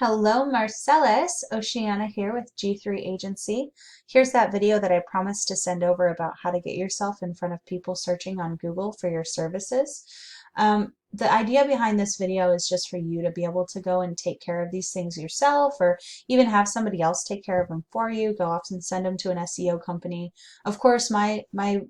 Hello, Marcellus. Oceana here with G3 Agency. Here's that video that I promised to send over about how to get yourself in front of people searching on Google for your services. The idea behind this video is just for you to be able to go and take care of these things yourself, or even have somebody else take care of them for you. Go off and send them to an SEO company. Of course, my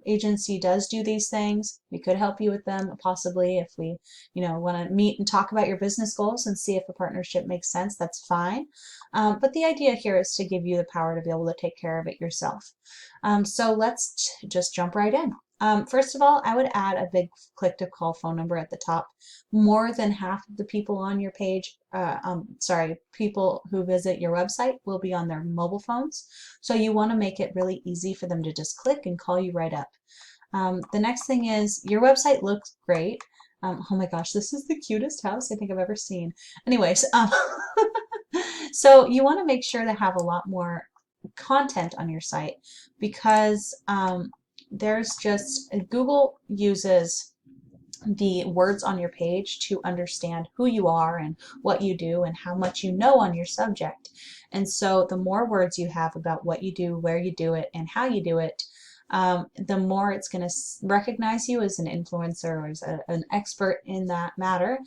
agency does do these things. We could help you with them, possibly, if we want to meet and talk about your business goals and see if a partnership makes sense. That's fine. But the idea here is to give you the power to be able to take care of it yourself. So let's just jump right in. First of all, I would add a big click to call phone number at the top. More than half of the people on your page, people who visit your website will be on their mobile phones. So you want to make it really easy for them to just click and call you right up. The next thing is your website looks great. Oh my gosh, this is the cutest house I think I've ever seen. Anyways, so you want to make sure to have a lot more content on your site because Google uses the words on your page to understand who you are and what you do and how much you know on your subject. And so the more words you have about what you do, where you do it, and how you do it, the more it's going to recognize you as an influencer or as an expert in that matter.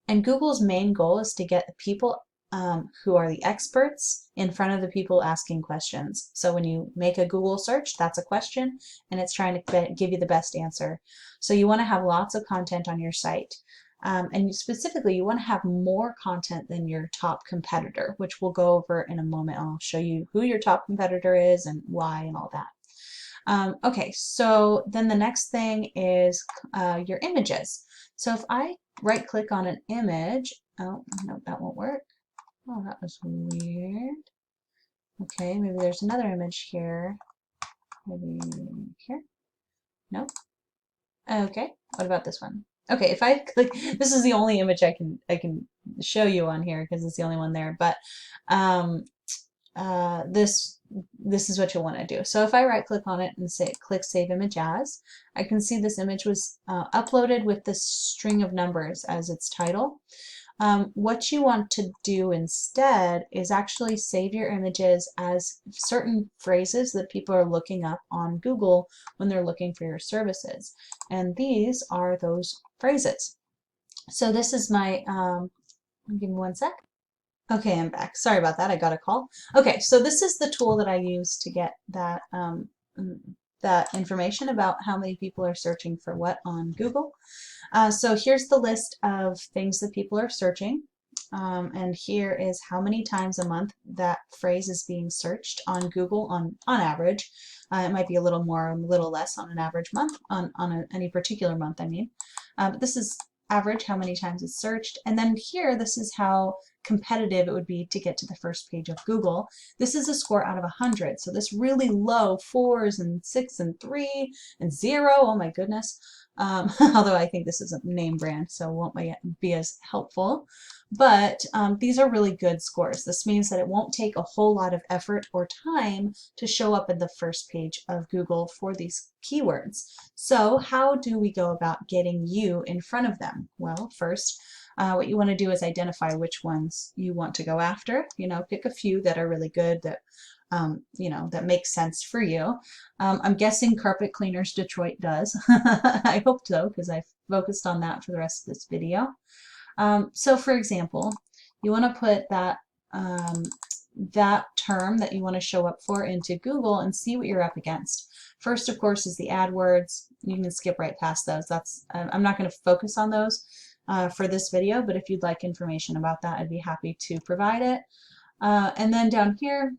And Google's main goal is to get the people who are the experts in front of the people asking questions. So when you make a Google search, that's a question, and it's trying to give you the best answer. So you want to have lots of content on your site. And specifically, you want to have more content than your top competitor, which we'll go over in a moment. I'll show you who your top competitor is and why and all that. Okay, so then the next thing is your images. So if I right click on an image, oh no, that won't work. Oh, that was weird. Okay, maybe there's another image here. Maybe here? Nope. Okay, what about this one? Okay, if I click, this is the only image I can show you on here because it's the only one there, but this is what you'll want to do. So if I right click on it and say click Save Image As, I can see this image was uploaded with this string of numbers as its title. What you want to do instead is actually save your images as certain phrases that people are looking up on Google when they're looking for your services. And these are those phrases. So this is my, give me one sec. Okay, I'm back. Sorry about that. I got a call. Okay, so this is the tool that I use to get that that information about how many people are searching for what on Google. So here's the list of things that people are searching. And here is how many times a month that phrase is being searched on Google on average. It might be a little more, a little less on an average month, any particular month, I mean. But this is average, how many times it's searched. And then here, this is how competitive it would be to get to the first page of Google. This is a score out of 100. So this really low 4s and 6 and 3 and 0, oh my goodness. Although I think this is a name brand, so it won't be as helpful. But these are really good scores. This means that it won't take a whole lot of effort or time to show up in the first page of Google for these keywords. So how do we go about getting you in front of them? Well, first, what you want to do is identify which ones you want to go after. Pick a few that are really good, that that makes sense for you. I'm guessing Carpet Cleaners Detroit does. I hope so, because I've focused on that for the rest of this video. So for example, you want to put that that term that you want to show up for into Google and see what you're up against. First, of course, is the AdWords. You can skip right past those. I'm not going to focus on those for this video, but if you'd like information about that, I'd be happy to provide it. And then down here,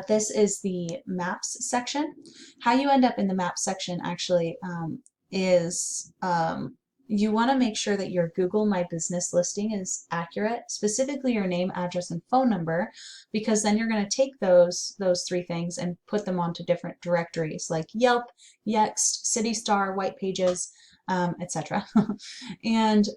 this is the Maps section. How you end up in the Maps section actually is you want to make sure that your Google My Business listing is accurate, specifically your name, address, and phone number, because then you're going to take those three things and put them onto different directories like Yelp, Yext, CityStar, White Pages, etc. And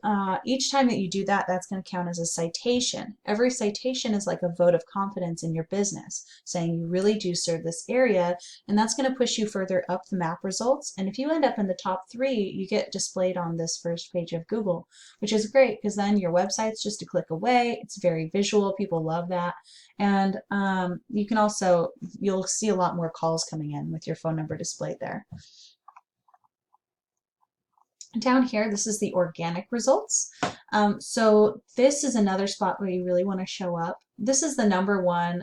each time that you do that, that's going to count as a citation. Every citation is like a vote of confidence in your business, saying you really do serve this area, and that's going to push you further up the map results. And if you end up in the top 3, you get displayed on this first page of Google, which is great because then your website's just a click away. It's very visual. People love that. And you can also, you'll see a lot more calls coming in with your phone number displayed there. Down here, this is the organic results. So this is another spot where you really want to show up. This is the #1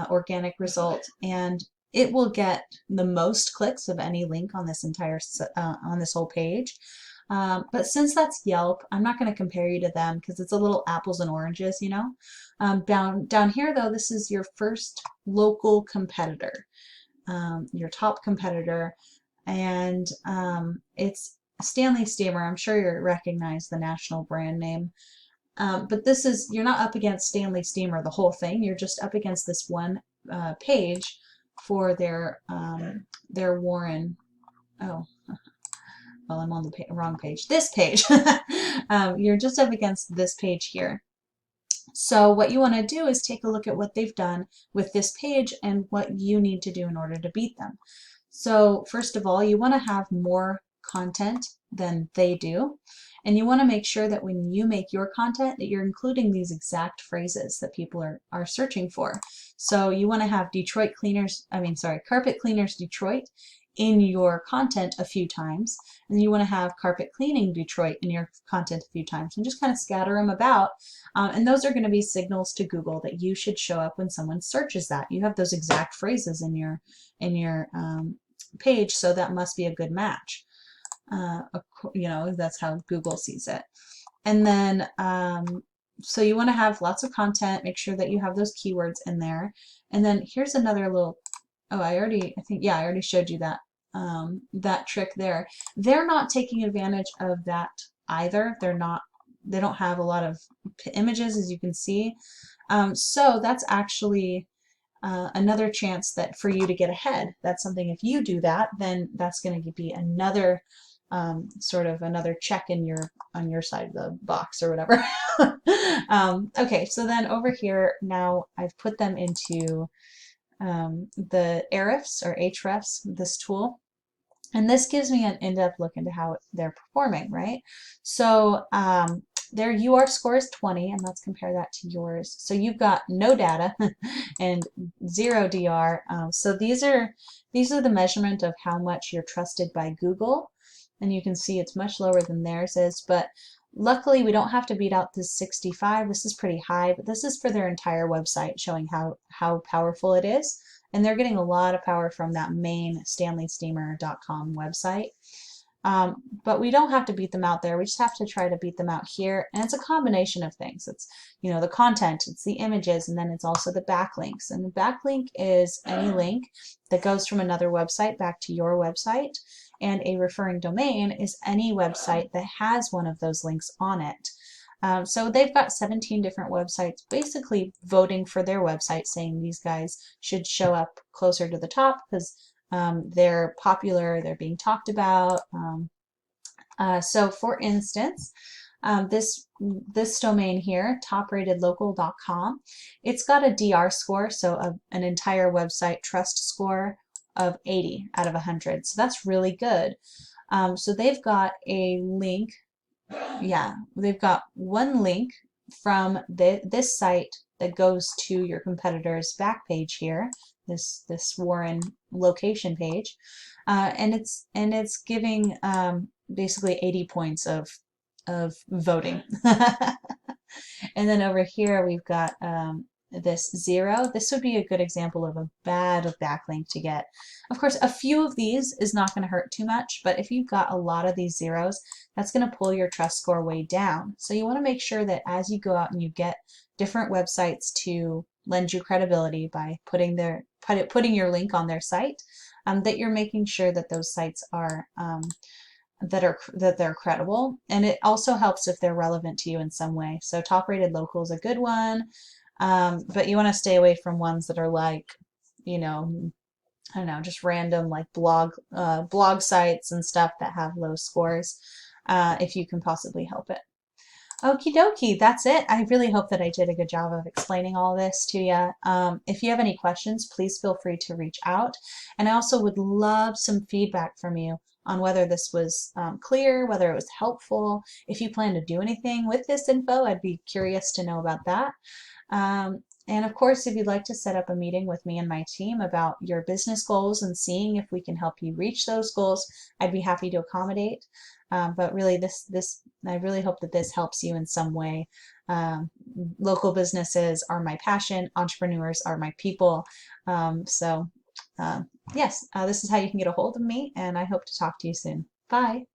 organic result, and it will get the most clicks of any link on this entire on this whole page. But since that's Yelp, I'm not going to compare you to them because it's a little apples and oranges, you know. Down here, though, this is your first local competitor, your top competitor, and it's Stanley Steamer. I'm sure you recognize the national brand name. But this is, you're not up against Stanley Steamer, the whole thing. You're just up against this one page for their Warren. Oh, well, I'm on the wrong page. This page. You're just up against this page here. So what you want to do is take a look at what they've done with this page and what you need to do in order to beat them. So first of all, you want to have more content than they do. And you want to make sure that when you make your content that you're including these exact phrases that people are searching for. So you want to have carpet cleaners Detroit in your content a few times, and you want to have carpet cleaning Detroit in your content a few times, and just kind of scatter them about. And those are going to be signals to Google that you should show up when someone searches that. You have those exact phrases in your page, so that must be a good match. You know, that's how Google sees it. And then so you want to have lots of content, make sure that you have those keywords in there. And then here's another little, I already showed you that that trick there. They're not taking advantage of that either. They don't have a lot of images, as you can see. So that's actually another chance that for you to get ahead. That's something, if you do that, then that's going to be another sort of another check in on your side of the box or whatever. Okay, so then over here now I've put them into the Ahrefs or Hrefs, this tool. And this gives me an in-depth look into how they're performing, right? So their UR score is 20, and let's compare that to yours. So you've got no data and 0 DR. So these are the measurement of how much you're trusted by Google, and you can see it's much lower than theirs is. But luckily, we don't have to beat out this 65. This is pretty high, but this is for their entire website, showing how powerful it is. And they're getting a lot of power from that main StanleySteamer.com website. But we don't have to beat them out there. We just have to try to beat them out here. And it's a combination of things. It's, you know, the content, it's the images, and then it's also the backlinks. And the backlink is any link that goes from another website back to your website. And a referring domain is any website that has one of those links on it. So they've got 17 different websites basically voting for their website, saying these guys should show up closer to the top because they're popular, they're being talked about. So for instance, this domain here, topratedlocal.com, it's got a DR score, so an entire website trust score of 80 out of 100. So that's really good. So they've got a link. Yeah, they've got one link from this site that goes to your competitor's back page here, this Warren location page, and it's giving basically 80 points of voting. And then over here we've got this 0. This would be a good example of a bad backlink to get. Of course, a few of these is not going to hurt too much, but if you've got a lot of these 0s, that's going to pull your trust score way down. So you want to make sure that as you go out and you get different websites to lend you credibility by putting your link on their site, that you're making sure that those sites are that they're credible. And it also helps if they're relevant to you in some way. So Top Rated Local is a good one. But you want to stay away from ones that are like, you know, I don't know, just random like blog sites and stuff that have low scores. if you can possibly help it. Okie dokie, that's it. I really hope that I did a good job of explaining all this to you. If you have any questions, please feel free to reach out. And I also would love some feedback from you on whether this was clear, whether it was helpful. If you plan to do anything with this info, I'd be curious to know about that. And of course, if you'd like to set up a meeting with me and my team about your business goals and seeing if we can help you reach those goals, I'd be happy to accommodate. But really, I really hope that this helps you in some way. Local businesses are my passion. Entrepreneurs are my people. So yes, this is how you can get a hold of me, and I hope to talk to you soon. Bye.